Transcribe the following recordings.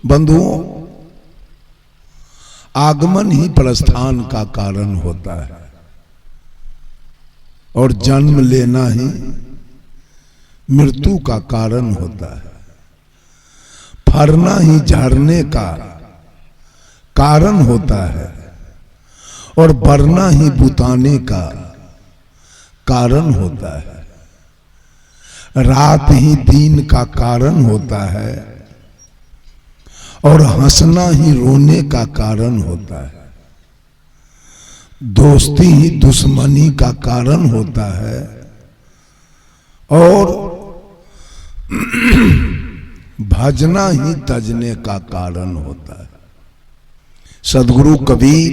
बंधुओं, आगमन ही प्रस्थान का कारण होता है और जन्म लेना ही मृत्यु का कारण होता है। फरना ही झरने का कारण होता है और बरना ही बुताने का कारण होता है। रात ही दिन का कारण होता है और हंसना ही रोने का कारण होता है। दोस्ती ही दुश्मनी का कारण होता है और भजना ही तजने का कारण होता है। सदगुरु कबीर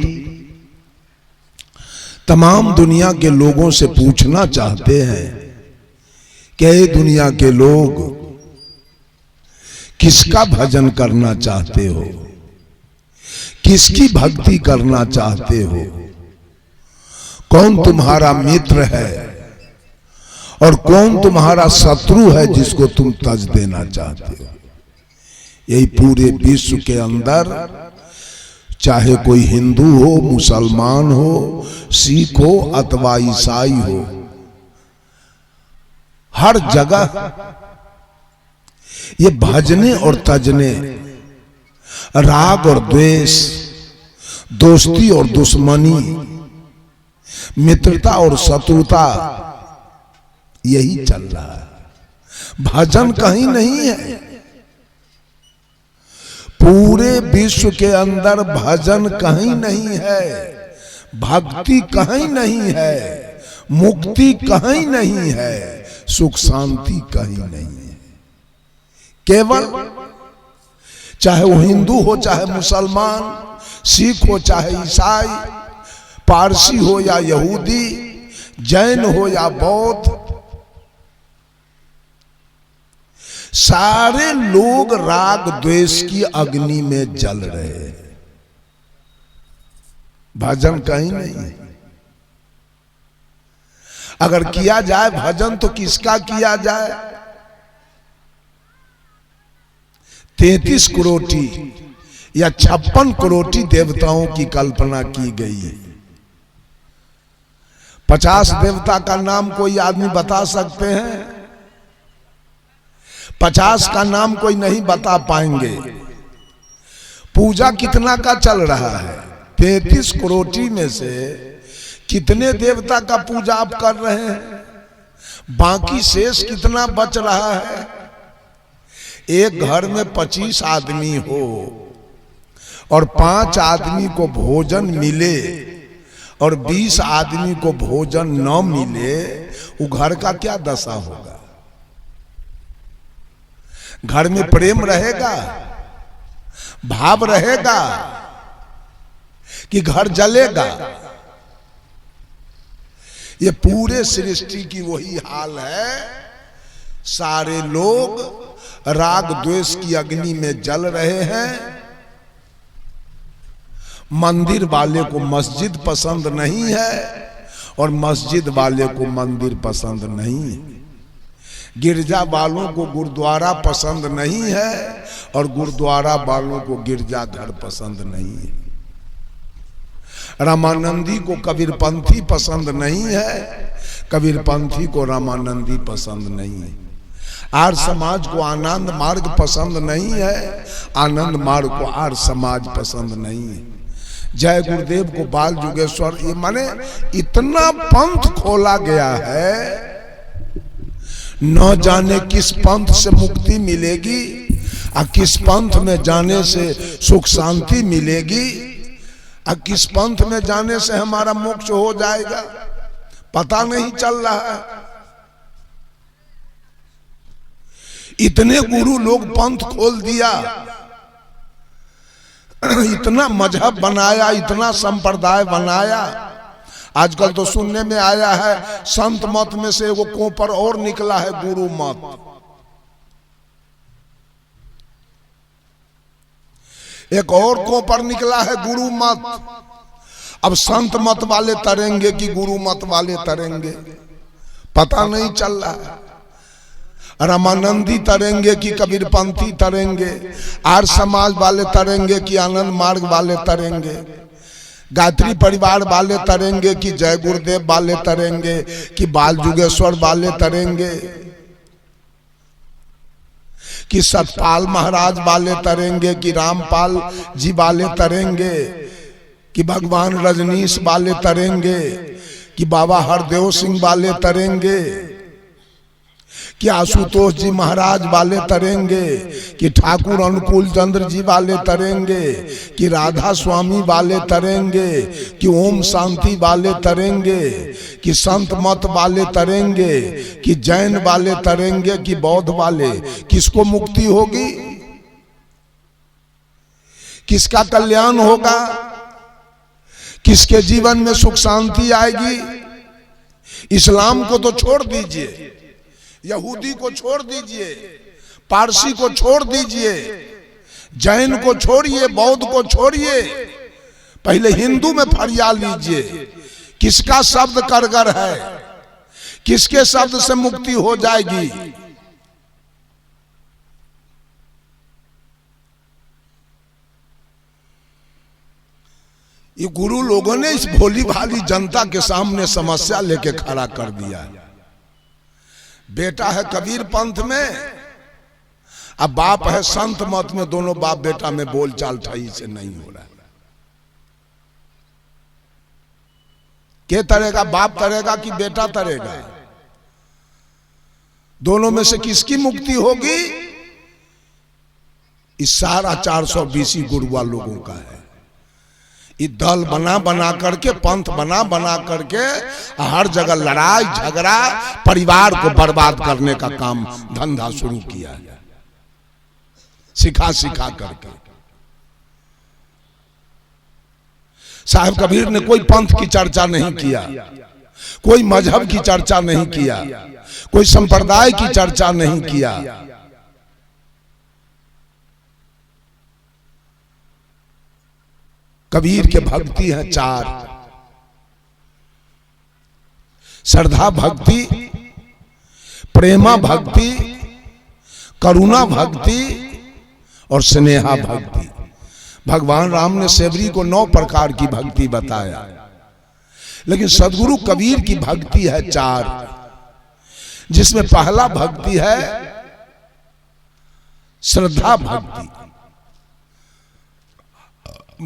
तमाम दुनिया के लोगों से पूछना चाहते हैं कि ये दुनिया के लोग किसका भजन करना चाहते हो, किसकी भक्ति करना चाहते हो, कौन तुम्हारा मित्र है और कौन तुम्हारा शत्रु है जिसको तुम तज देना चाहते हो। यही पूरे विश्व के अंदर चाहे कोई हिंदू हो, मुसलमान हो, सिख हो अथवा ईसाई हो, हर जगह ये भजने और तजने, राग और द्वेष, दोस्ती और दुश्मनी, मित्रता और शत्रुता, यही चल रहा है। भजन कहीं नहीं है। पूरे विश्व के अंदर भजन कहीं नहीं है, भक्ति कहीं नहीं है, मुक्ति कहीं नहीं है, सुख शांति कहीं नहीं है। केवल चाहे वो हिंदू हो, चाहे मुसलमान, सिख हो, चाहे ईसाई, पारसी हो या यहूदी, जैन हो या बौद्ध, सारे लोग राग द्वेष की अग्नि में जल रहे हैं। भजन कहीं नहीं है। अगर किया जाए भजन तो किसका किया जाए? 33 करोड़ या 56 करोड़ देवताओं की कल्पना की गई है। 50 देवता का नाम कोई आदमी बता सकते हैं? 50 का नाम कोई नहीं बता पाएंगे। पूजा कितना का चल रहा है? 33 करोड़ में से कितने देवता का पूजा आप कर रहे हैं? बाकी शेष कितना बच रहा है? एक घर में 25 आदमी हो और 5 आदमी को भोजन मिले और 20 आदमी को भोजन न मिले, वो घर का क्या दशा होगा? घर में प्रेम रहेगा, भाव रहेगा कि घर जलेगा? ये पूरे सृष्टि की वही हाल है। सारे लोग राग द्वेष की अग्नि में जल रहे हैं। मंदिर वाले को मस्जिद पसंद नहीं है और मस्जिद वाले को मंदिर पसंद नहीं है। गिरजा वालों को गुरुद्वारा पसंद नहीं है और गुरुद्वारा वालों को गिरजाघर पसंद नहीं है। रामानंदी को कबीरपंथी पसंद नहीं है, कबीरपंथी को रामानंदी पसंद नहीं है। आर्य समाज को आनंद मार्ग पसंद नहीं है, आनंद मार्ग को आर्य समाज पसंद नहीं है। जय गुरुदेव को बाल जुगेश्वर, ये माने इतना पंथ खोला गया है, न जाने किस पंथ से मुक्ति मिलेगी और किस पंथ में जाने से सुख शांति मिलेगी और किस पंथ में जाने से हमारा मोक्ष हो जाएगा, पता नहीं चल रहा है। इतने गुरु लोग पंथ खोल दिया, इतना मजहब बनाया, इतना संप्रदाय बनाया। आजकल तो सुनने में आया है संत मत में से एगो कोपर और निकला है, गुरु मत। एक और कोपर निकला है, गुरु मत। अब संत मत वाले तरेंगे कि गुरु मत वाले तरेंगे, पता नहीं चल रहा है। रामानंदी तरेंगे कि कबीरपंथी तरेंगे, आर्य समाज वाले तरेंगे कि आनंद मार्ग वाले तरेंगे, गायत्री परिवार वाले तरेंगे कि जय गुरुदेव वाले तरेंगे, कि बाल जुगेश्वर वाले तरेंगे, कि सतपाल महाराज वाले तरेंगे, कि रामपाल जी वाले तरेंगे, कि भगवान रजनीश वाले तरेंगे, कि बाबा हरदेव सिंह वाले तरेंगे, कि आशुतोष जी महाराज वाले तरेंगे, कि ठाकुर अनुकूल चंद्र जी वाले तरेंगे, कि राधा स्वामी वाले तरेंगे, कि ओम शांति वाले तरेंगे, कि संत मत वाले तरेंगे, कि जैन वाले तरेंगे, कि बौद्ध वाले। किसको मुक्ति होगी? किसका कल्याण होगा? किसके जीवन में सुख शांति आएगी? इस्लाम को तो छोड़ दीजिए, यहूदी को छोड़ दीजिए, पारसी को छोड़ दीजिए, जैन को छोड़िए, बौद्ध को छोड़िए, पहले हिंदू में फरिया लीजिए। किसका शब्द कारगर है? किसके शब्द से मुक्ति हो जाएगी? ये गुरु लोगों ने इस भोली भाली जनता के सामने समस्या लेके खड़ा कर दिया। बेटा है कबीर पंथ में, अब बाप है संत मत में, दोनों बाप बेटा में बोलचाल सही से नहीं हो रहा है। क्या तरेगा? बाप तरेगा कि बेटा तरेगा? दोनों में से किसकी मुक्ति होगी? इस सारा 420 गुरुआ लोगों का है। ये दल बना बना करके, पंथ बना बना करके हर जगह लड़ाई झगड़ा, परिवार को बर्बाद करने का काम धंधा शुरू किया है, सिखा सिखा करके। साहब कबीर ने कोई पंथ की चर्चा नहीं किया, कोई मजहब की चर्चा नहीं किया, कोई संप्रदाय की चर्चा नहीं किया। कबीर के भक्ति है 4: श्रद्धा भक्ति, प्रेमा भक्ति, करुणा भक्ति और स्नेहा भक्ति। भगवान राम ने सेवरी को 9 प्रकार की भक्ति बताया, लेकिन सदगुरु कबीर की भक्ति है 4, जिसमें पहला भक्ति है श्रद्धा भक्ति।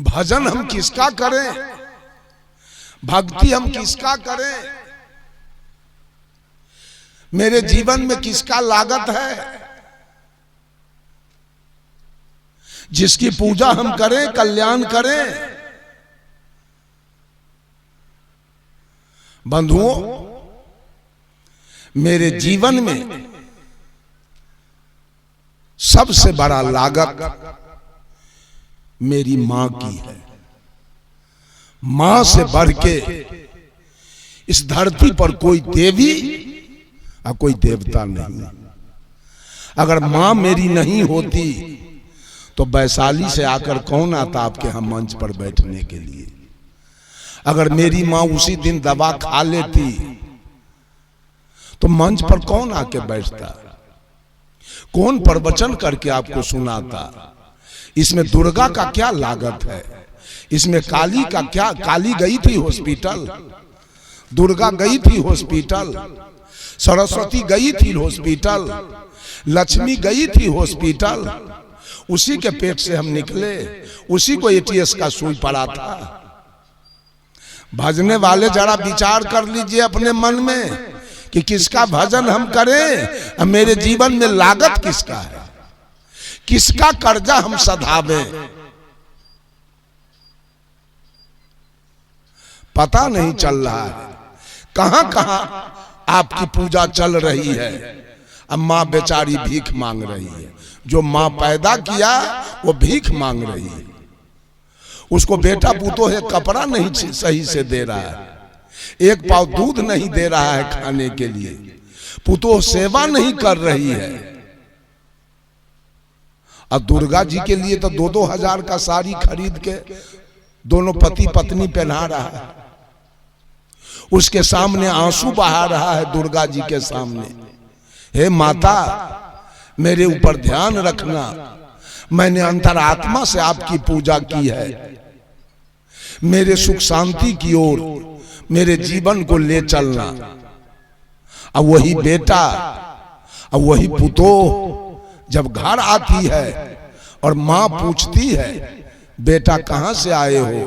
भजन हम किसका करें, भक्ति हम किसका करें, मेरे जीवन में किसका लागत है? जिसकी पूजा हम करें, कल्याण करें। बंधुओं, मेरे जीवन में सबसे बड़ा लागत मेरी मां की है। मां से बढ़ के इस धरती पर कोई देवी और कोई देवता नहीं। अगर मां मेरी नहीं होती तो वैशाली से आकर कौन आता आपके हम मंच पर बैठने के लिए? अगर मेरी मां उसी दिन दवा खा लेती तो मंच पर कौन आके बैठता? कौन प्रवचन करके आपको सुनाता? इसमें दुर्गा का क्या लागत है? इसमें काली का क्या? काली गई थी हॉस्पिटल, दुर्गा गई थी हॉस्पिटल, सरस्वती गई थी हॉस्पिटल, लक्ष्मी गई थी हॉस्पिटल। उसी के पेट से हम निकले, उसी को एटीएस का सुई पड़ा था। भजने वाले जरा विचार कर लीजिए अपने मन में कि किसका भजन हम करें, मेरे जीवन में लागत किसका है, किसका कर्जा हम सधावें। पता नहीं चल रहा है। कहां कहां आपकी पूजा चल रही है, अब मां बेचारी भीख मांग रही है। जो मां पैदा किया वो भीख मांग रही है। उसको बेटा पुतो है कपड़ा नहीं सही से दे रहा है, एक पाव दूध नहीं दे रहा है खाने के लिए, पुतो सेवा नहीं कर रही है। अब दुर्गा जी के लिए तो 2-2 हजार का साड़ी खरीद के दोनों पति पत्नी पहना रहा है, उसके सामने आंसू बहा रहा है दुर्गा जी के सामने। हे माता मेरे ऊपर ध्यान रखना, मैंने अंतरात्मा से आपकी पूजा की है, मेरे सुख शांति की ओर मेरे जीवन को ले चलना। अब वही बेटा, अब वही पुतोह जब घर आती है और माँ पूछती है बेटा कहां से आए हो,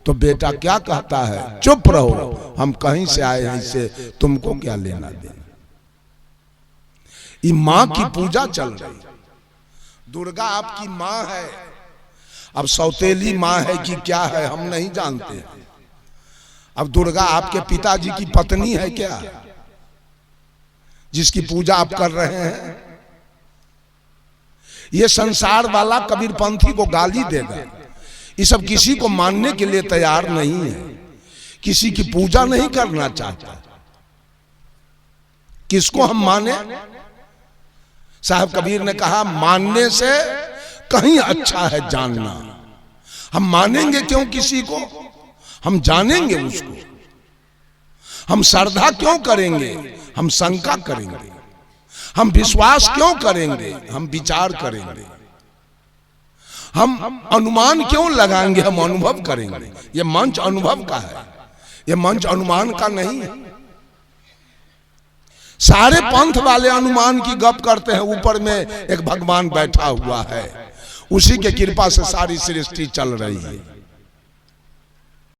तो बेटा क्या कहता है, चुप रहो, हम कहीं से आए हैं, इससे तुमको क्या लेना देना। ये माँ की पूजा चल रही। दुर्गा आपकी माँ है, अब सौतेली माँ है कि क्या है हम नहीं जानते। अब दुर्गा आपके पिताजी की पत्नी है क्या, जिसकी पूजा आप कर रहे हैं? ये संसार वाला कबीरपंथी को गाली देगा, ये सब किसी को मानने के लिए तैयार नहीं है, किसी की पूजा नहीं करना चाहता। किसको हम माने? साहब कबीर ने कहा मानने से कहीं अच्छा है जानना। हम मानेंगे क्यों किसी को, हम जानेंगे उसको। हम श्रद्धा क्यों करेंगे, हम शंका करेंगे। हम विश्वास क्यों करेंगे, हम विचार करेंगे। हम अनुमान क्यों लगाएंगे, हम अनुभव करेंगे। ये मंच अनुभव का है, ये मंच अनुमान का नहीं है। सारे पंथ वाले अनुमान की गप करते हैं, ऊपर में एक भगवान बैठा हुआ है, उसी के कृपा से सारी सृष्टि चल रही है।